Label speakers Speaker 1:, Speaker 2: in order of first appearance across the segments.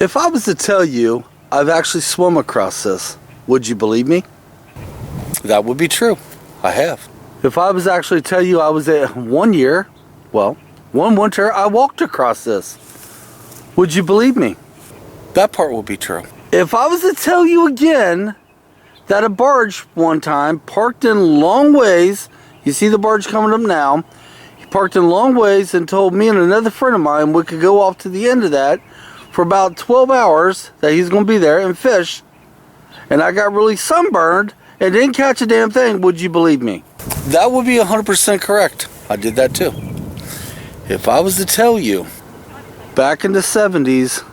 Speaker 1: If I was to tell you I've actually swum across this, would you believe me? That would be true. I have. If I was actually to tell you I was at one winter I walked across this, would you believe me? That part would be true. If I was to tell you again that a barge one time parked in long ways, you see the barge coming up now, he parked in long ways and told me and another friend of mine we could go off to the end of that for about 12 hours, that he's going to be there and fish, and I got really sunburned and didn't catch a damn thing, would you believe me? That would be 100% correct. I did that too. If I was to tell you, back in the 70s,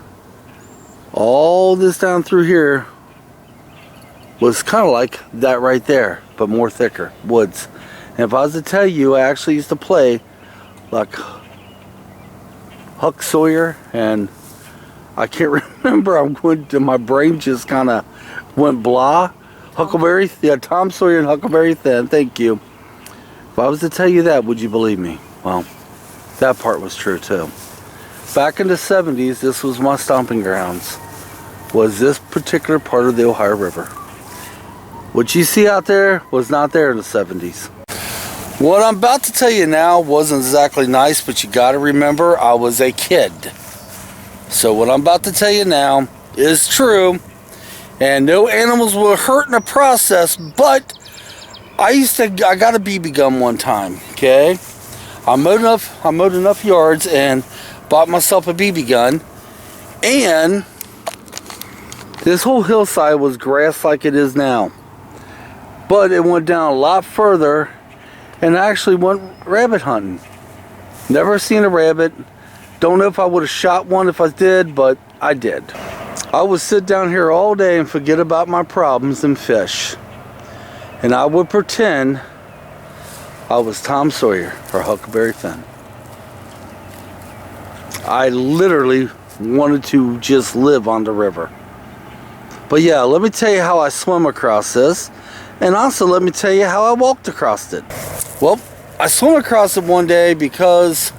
Speaker 1: all this down through here was kind of like that right there, but more thicker woods. And if I was to tell you, I actually used to play like Huck Sawyer, and I can't remember, my brain just kind of went blah. Huckleberry, yeah, Tom Sawyer and Huckleberry Finn, thank you. If I was to tell you that, would you believe me? Well, that part was true too. Back in the 70s, this was my stomping grounds, was this particular part of the Ohio River. What you see out there was not there in the 70s. What I'm about to tell you now wasn't exactly nice, but you gotta remember I was a kid. So what I'm about to tell you now is true, and no animals were hurt in the process, but I got a BB gun one time, okay? I mowed enough yards and bought myself a BB gun, and this whole hillside was grass like it is now. But it went down a lot further, and I actually went rabbit hunting. Never seen a rabbit. Don't know if I would have shot one if I did, but I did. I would sit down here all day and forget about my problems and fish. And I would pretend I was Tom Sawyer or Huckleberry Finn. I literally wanted to just live on the river. But yeah, let me tell you how I swim across this, and also let me tell you how I walked across it. Well, I swam across it one day because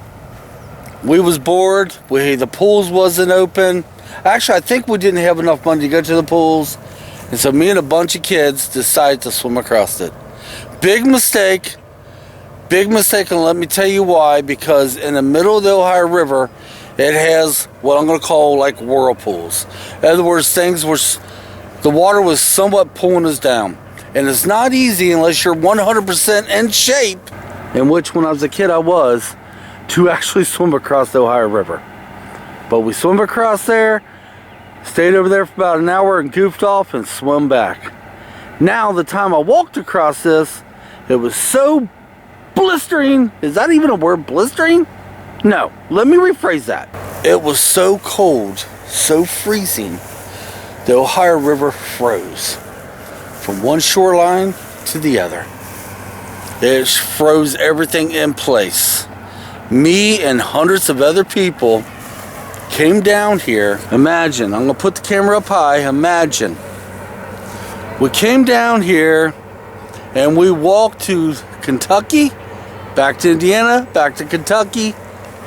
Speaker 1: we was bored. The pools wasn't open. Actually, I think we didn't have enough money to go to the pools, and so me and a bunch of kids decided to swim across it. Big mistake, and let me tell you why. Because in the middle of the Ohio River, it has what I'm going to call like whirlpools. In other words, things were, the water was somewhat pulling us down. And it's not easy unless you're 100% in shape, in which when I was a kid I was, to actually swim across the Ohio River. But we swam across there, stayed over there for about an hour and goofed off and swam back. Now the time I walked across this, it was so blistering. Is that even a word, blistering? No, let me rephrase that. It was so cold, so freezing, the Ohio River froze from one shoreline to the other. It froze everything in place. Me and hundreds of other people came down here. Imagine, I'm gonna put the camera up high, imagine. We came down here and we walked to Kentucky, back to Indiana, back to Kentucky,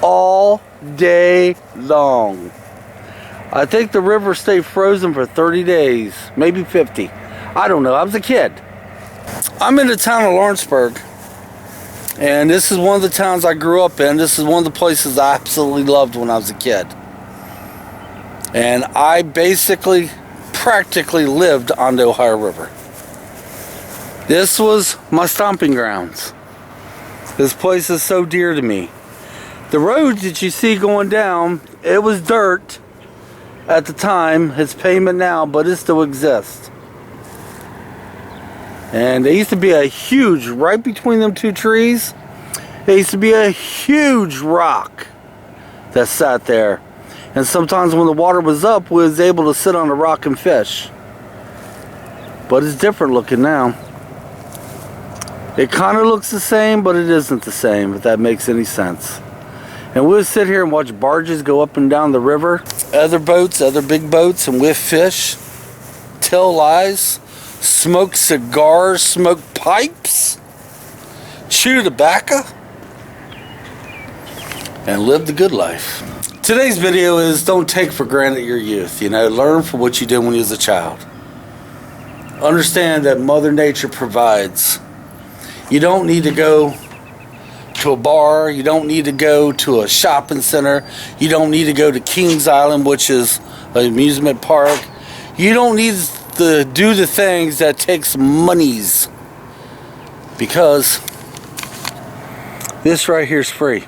Speaker 1: all day long. I think the river stayed frozen for 30 days, maybe 50. I don't know, I was a kid. I'm in the town of Lawrenceburg, and this is one of the towns I grew up in. This is one of the places I absolutely loved when I was a kid. And I practically lived on the Ohio River. This was my stomping grounds. This place is so dear to me. The road that you see going down, it was dirt at the time. It's pavement now, but it still exists. And there used to be a huge, right between them two trees, there used to be a huge rock that sat there. And sometimes when the water was up, we was able to sit on the rock and fish. But it's different looking now. It kind of looks the same, but it isn't the same, if that makes any sense. And we'll sit here and watch barges go up and down the river. Other boats, other big boats, and we'll fish, tell lies, smoke cigars, smoke pipes, chew tobacco, and live the good life. Today's video is don't take for granted your youth. Learn from what you did when you was a child. Understand that Mother Nature provides. You don't need to go to a bar. You don't need to go to a shopping center. You don't need to go to Kings Island, which is an amusement park. You don't need to do the things that takes monies, because this right here is free.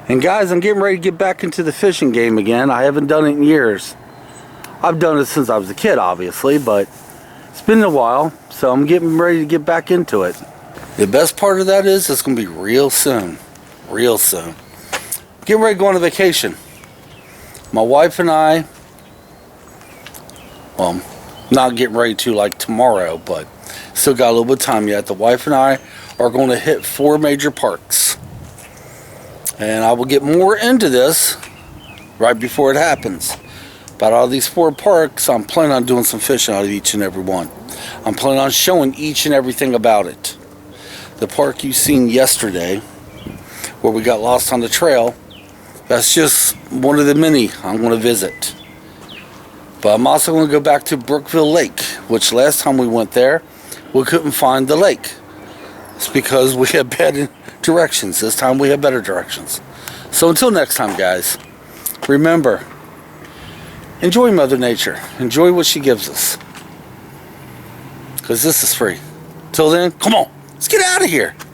Speaker 1: And guys, I'm getting ready to get back into the fishing game again. I haven't done it in years. I've done it since I was a kid, obviously, but it's been a while, so I'm getting ready to get back into it. The best part of that is it's going to be real soon. Real soon. Getting ready to go on a vacation. My wife and I, well, not getting ready to like tomorrow, but still got a little bit of time yet. The wife and I are going to hit 4 major parks. And I will get more into this right before it happens. But out of these 4 parks, I'm planning on doing some fishing out of each and every one. I'm planning on showing each and everything about it. The park you seen yesterday, where we got lost on the trail, that's just one of the many I'm going to visit. But I'm also going to go back to Brookville Lake, which last time we went there, we couldn't find the lake. It's because we had bad directions. This time we have better directions. So until next time, guys, remember, enjoy Mother Nature. Enjoy what she gives us, because this is free. Till then, come on, let's get out of here.